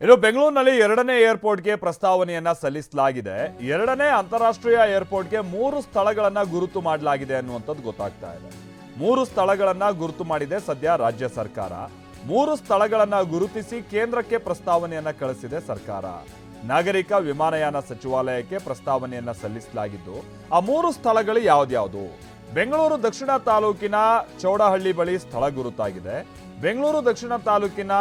ಇನ್ನು ಬೆಂಗಳೂರಿನಲ್ಲಿ ಎರಡನೇ ಏರ್ಪೋರ್ಟ್ಗೆ ಪ್ರಸ್ತಾವನೆಯನ್ನ ಸಲ್ಲಿಸಲಾಗಿದೆ. ಎರಡನೇ ಅಂತಾರಾಷ್ಟ್ರೀಯ ಏರ್ಪೋರ್ಟ್ಗೆ 3 ಸ್ಥಳಗಳನ್ನ ಗುರುತು ಮಾಡಲಾಗಿದೆ ಅನ್ನುವಂಥದ್ದು ಗೊತ್ತಾಗ್ತಾ ಇದೆ. 3 ಸ್ಥಳಗಳನ್ನ ಗುರುತು ಮಾಡಿದೆ ಸದ್ಯ ರಾಜ್ಯ ಸರ್ಕಾರ. 3 ಸ್ಥಳಗಳನ್ನ ಗುರುತಿಸಿ ಕೇಂದ್ರಕ್ಕೆ ಪ್ರಸ್ತಾವನೆಯನ್ನ ಕಳಿಸಿದೆ ಸರ್ಕಾರ. ನಾಗರಿಕ ವಿಮಾನಯಾನ ಸಚಿವಾಲಯಕ್ಕೆ ಪ್ರಸ್ತಾವನೆಯನ್ನ ಸಲ್ಲಿಸಲಾಗಿದ್ದು, ಆ 3 ಸ್ಥಳಗಳು ಯಾವ್ದ್ಯಾವುದು? ಬೆಂಗಳೂರು ದಕ್ಷಿಣ ತಾಲೂಕಿನ ಚೌಡಹಳ್ಳಿ ಬಳಿ ಸ್ಥಳ ಗುರುತಾಗಿದೆ. ಬೆಂಗಳೂರು ದಕ್ಷಿಣ ತಾಲೂಕಿನ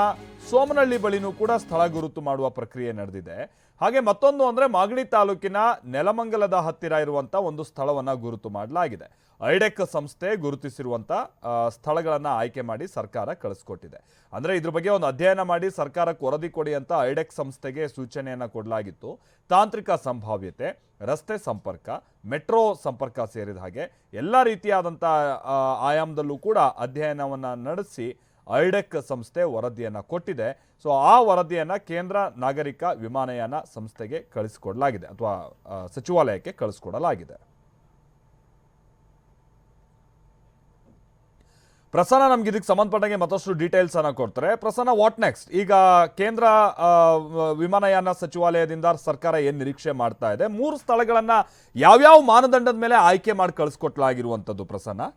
ಸೋಮನಹಳ್ಳಿ ಬಳಿನೂ ಕೂಡ ಸ್ಥಳ ಗುರುತು ಮಾಡುವ ಪ್ರಕ್ರಿಯೆ ನಡೆದಿದೆ. ಹಾಗೆ ಮತ್ತೊಂದು ಅಂದ್ರೆ ಮಾಗಡಿ ತಾಲೂಕಿನ ನೆಲಮಂಗಲದ ಹತ್ತಿರ ಇರುವಂತ ಒಂದು ಸ್ಥಳವನ್ನ ಗುರುತು ಮಾಡಲಾಗಿದೆ. ಐಡೆಕ್ ಸಂಸ್ಥೆ ಗುರುತಿಸಿರುವಂತ ಸ್ಥಳಗಳನ್ನ ಆಯ್ಕೆ ಮಾಡಿ ಸರ್ಕಾರ ಕಳಿಸ್ಕೊಟ್ಟಿದೆ. ಅಂದ್ರೆ ಇದ್ರ ಬಗ್ಗೆ ಒಂದು ಅಧ್ಯಯನ ಮಾಡಿ ಸರ್ಕಾರಕ್ಕೆ ವರದಿ ಕೊಡಿ ಅಂತ ಐಡೆಕ್ ಸಂಸ್ಥೆಗೆ ಸೂಚನೆಯನ್ನ ಕೊಡಲಾಗಿತ್ತು. ತಾಂತ್ರಿಕ ಸಂಭಾವ್ಯತೆ, ರಸ್ತೆ ಸಂಪರ್ಕ, ಮೆಟ್ರೋ ಸಂಪರ್ಕ ಸೇರಿದ ಹಾಗೆ ಎಲ್ಲ ರೀತಿಯಾದಂಥ ಆಯಾಮದಲ್ಲೂ ಕೂಡ ಅಧ್ಯಯನವನ್ನ ನಡೆಸಿ ಐಡೆಕ್ ಸಂಸ್ಥೆ ವರದಿಯನ್ನು ಕೊಟ್ಟಿದೆ. ಸೊ ಆ ವರದಿಯನ್ನು ಕೇಂದ್ರ ನಾಗರಿಕ ವಿಮಾನಯಾನ ಸಂಸ್ಥೆಗೆ ಕಳಿಸಿಕೊಡಲಾಗಿದೆ ಅಥವಾ ಸಚಿವಾಲಯಕ್ಕೆ ಕಳಿಸಿಕೊಡಲಾಗಿದೆ. ಪ್ರಸನ್ನ ನಮ್ಗೆ ಇದಕ್ಕೆ ಸಂಬಂಧಪಟ್ಟಂಗೆ ಮತ್ತಷ್ಟು ಡೀಟೇಲ್ಸ್ ಅನ್ನ ಕೊಡ್ತಾರೆ. Prasanna, what next? ಈಗ ಕೇಂದ್ರ ವಿಮಾನಯಾನ ಸಚಿವಾಲಯದಿಂದ ಸರ್ಕಾರ ಏನ್ ನಿರೀಕ್ಷೆ ಮಾಡ್ತಾ ಇದೆ? 3 ಸ್ಥಳಗಳನ್ನ ಯಾವ್ಯಾವ ಮಾನದಂಡದ ಮೇಲೆ ಆಯ್ಕೆ ಮಾಡಿ ಕಳಿಸ್ಕೊಟ್ಲಾಗಿರುವಂತದ್ದು ಪ್ರಸನ್ನ?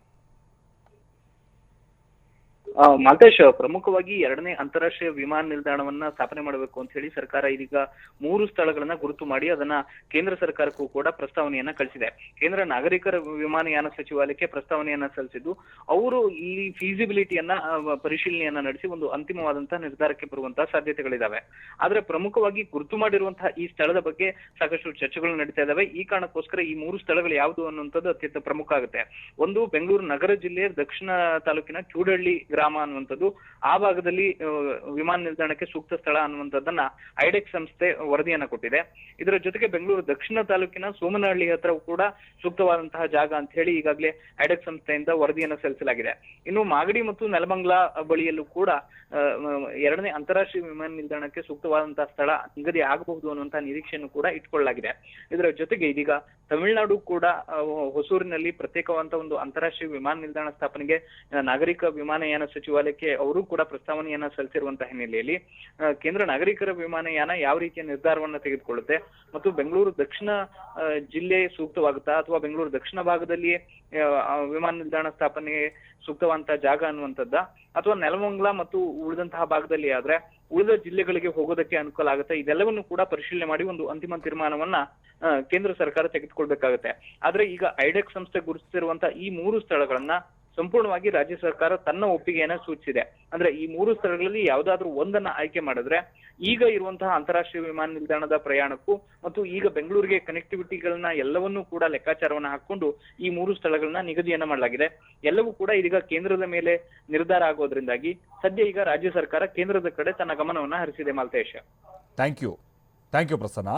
ಮಾಲ್ತೇಶ್, ಪ್ರಮುಖವಾಗಿ ಎರಡನೇ ಅಂತಾರಾಷ್ಟ್ರೀಯ ವಿಮಾನ ನಿಲ್ದಾಣವನ್ನ ಸ್ಥಾಪನೆ ಮಾಡಬೇಕು ಅಂತ ಹೇಳಿ ಸರ್ಕಾರ ಇದೀಗ 3 ಸ್ಥಳಗಳನ್ನ ಗುರುತು ಮಾಡಿ ಅದನ್ನ ಕೇಂದ್ರ ಸರ್ಕಾರಕ್ಕೂ ಕೂಡ ಪ್ರಸ್ತಾವನೆಯನ್ನ ಕಳಿಸಿದೆ. ಕೇಂದ್ರ ನಾಗರಿಕರ ವಿಮಾನಯಾನ ಸಚಿವಾಲಯಕ್ಕೆ ಪ್ರಸ್ತಾವನೆಯನ್ನ ಸಲ್ಲಿಸಿದ್ದು, ಅವರು ಈ ಫೀಸಿಬಿಲಿಟಿಯನ್ನ ಪರಿಶೀಲನೆಯನ್ನ ನಡೆಸಿ ಒಂದು ಅಂತಿಮವಾದಂತಹ ನಿರ್ಧಾರಕ್ಕೆ ಬರುವಂತಹ ಸಾಧ್ಯತೆಗಳಿದಾವೆ. ಆದ್ರೆ ಪ್ರಮುಖವಾಗಿ ಗುರುತು ಮಾಡಿರುವಂತಹ ಈ ಸ್ಥಳದ ಬಗ್ಗೆ ಸಾಕಷ್ಟು ಚರ್ಚೆಗಳು ನಡೀತಾ ಇದಾವೆ. ಈ ಕಾರಣಕ್ಕೋಸ್ಕರ ಈ 3 ಸ್ಥಳಗಳು ಯಾವುದು ಅನ್ನುವಂಥದ್ದು ಅತ್ಯಂತ ಪ್ರಮುಖ ಆಗುತ್ತೆ. ಒಂದು, ಬೆಂಗಳೂರು ನಗರ ಜಿಲ್ಲೆಯ ದಕ್ಷಿಣ ತಾಲೂಕಿನ ಚೂಡಹಳ್ಳಿ ಗ್ರಾಮ ಅನ್ನುವಂಥದ್ದು, ಆ ಭಾಗದಲ್ಲಿ ವಿಮಾನ ನಿಲ್ದಾಣಕ್ಕೆ ಸೂಕ್ತ ಸ್ಥಳ ಅನ್ನುವಂಥದ್ದನ್ನ ಐಡೆಕ್ ಸಂಸ್ಥೆ ವರದಿಯನ್ನ ಕೊಟ್ಟಿದೆ. ಇದರ ಜೊತೆಗೆ ಬೆಂಗಳೂರು ದಕ್ಷಿಣ ತಾಲೂಕಿನ ಸೋಮನಹಳ್ಳಿ ಹತ್ರ ಕೂಡ ಸೂಕ್ತವಾದಂತಹ ಜಾಗ ಅಂತ ಹೇಳಿ ಈಗಾಗಲೇ ಐಡೆಕ್ ಸಂಸ್ಥೆಯಿಂದ ವರದಿಯನ್ನ ಸಲ್ಲಿಸಲಾಗಿದೆ. ಇನ್ನು ಮಾಗಡಿ ಮತ್ತು ನೆಲಮಂಗಲ ಬಳಿಯಲ್ಲೂ ಕೂಡ ಎರಡನೇ ಅಂತಾರಾಷ್ಟ್ರೀಯ ವಿಮಾನ ನಿಲ್ದಾಣಕ್ಕೆ ಸೂಕ್ತವಾದಂತಹ ಸ್ಥಳ ನಿಗದಿ ಆಗಬಹುದು ಅನ್ನುವಂತಹ ನಿರೀಕ್ಷೆಯನ್ನು ಕೂಡ ಇಟ್ಕೊಳ್ಳಲಾಗಿದೆ. ಇದರ ಜೊತೆಗೆ ಇದೀಗ ತಮಿಳುನಾಡು ಕೂಡ ಹೊಸೂರಿನಲ್ಲಿ ಪ್ರತ್ಯೇಕವಾದಂತಹ ಒಂದು ಅಂತಾರಾಷ್ಟ್ರೀಯ ವಿಮಾನ ನಿಲ್ದಾಣ ಸ್ಥಾಪನೆಗೆ ನಾಗರಿಕ ವಿಮಾನಯಾನ ಸಚಿವಾಲಯಕ್ಕೆ ಅವರು ಕೂಡ ಪ್ರಸ್ತಾವನೆಯನ್ನ ಸಲ್ಲಿಸಿರುವಂತಹ ಹಿನ್ನೆಲೆಯಲ್ಲಿ ಕೇಂದ್ರ ನಾಗರಿಕರ ವಿಮಾನಯಾನ ಯಾವ ರೀತಿಯ ನಿರ್ಧಾರವನ್ನ ತೆಗೆದುಕೊಳ್ಳುತ್ತೆ ಮತ್ತು ಬೆಂಗಳೂರು ದಕ್ಷಿಣ ಜಿಲ್ಲೆ ಸೂಕ್ತವಾಗುತ್ತಾ ಅಥವಾ ಬೆಂಗಳೂರು ದಕ್ಷಿಣ ಭಾಗದಲ್ಲಿ ವಿಮಾನ ನಿಲ್ದಾಣ ಸ್ಥಾಪನೆಗೆ ಸೂಕ್ತವಾದಂತಹ ಜಾಗ ಅನ್ನುವಂಥದ್ದ, ಅಥವಾ ನೆಲಮಂಗಲ ಮತ್ತು ಉಳಿದಂತಹ ಭಾಗದಲ್ಲಿ ಆದ್ರೆ ಉಳಿದ ಜಿಲ್ಲೆಗಳಿಗೆ ಹೋಗೋದಕ್ಕೆ ಅನುಕೂಲ ಆಗುತ್ತೆ, ಇದೆಲ್ಲವನ್ನು ಕೂಡ ಪರಿಶೀಲನೆ ಮಾಡಿ ಒಂದು ಅಂತಿಮ ತೀರ್ಮಾನವನ್ನ ಕೇಂದ್ರ ಸರ್ಕಾರ ತೆಗೆದುಕೊಳ್ಬೇಕಾಗುತ್ತೆ. ಆದ್ರೆ ಈಗ ಐಡೆಕ್ ಸಂಸ್ಥೆ ಗುರುತಿಸಿರುವಂತಹ ಈ 3 ಸ್ಥಳಗಳನ್ನ ಸಂಪೂರ್ಣವಾಗಿ ರಾಜ್ಯ ಸರ್ಕಾರ ತನ್ನ ಒಪ್ಪಿಗೆಯನ್ನ ಸೂಚಿಸಿದೆ. ಅಂದ್ರೆ ಈ 3 ಸ್ಥಳಗಳಲ್ಲಿ ಯಾವ್ದಾದ್ರು ಒಂದನ್ನ ಆಯ್ಕೆ ಮಾಡಿದ್ರೆ ಈಗ ಇರುವಂತಹ ಅಂತಾರಾಷ್ಟ್ರೀಯ ವಿಮಾನ ನಿಲ್ದಾಣದ ಪ್ರಯಾಣಕ್ಕೂ ಮತ್ತು ಈಗ ಬೆಂಗಳೂರಿಗೆ ಕನೆಕ್ಟಿವಿಟಿಗಳನ್ನ ಎಲ್ಲವನ್ನೂ ಕೂಡ ಲೆಕ್ಕಾಚಾರವನ್ನ ಹಾಕೊಂಡು ಈ 3 ಸ್ಥಳಗಳನ್ನ ನಿಗದಿಯನ್ನ ಮಾಡಲಾಗಿದೆ. ಎಲ್ಲವೂ ಕೂಡ ಇದೀಗ ಕೇಂದ್ರದ ಮೇಲೆ ನಿರ್ಧಾರ ಆಗೋದ್ರಿಂದಾಗಿ ಸದ್ಯ ಈಗ ರಾಜ್ಯ ಸರ್ಕಾರ ಕೇಂದ್ರದ ಕಡೆ ತನ್ನ ಗಮನವನ್ನ ಹರಿಸಿದೆ. Maltesh, thank you Prasanna.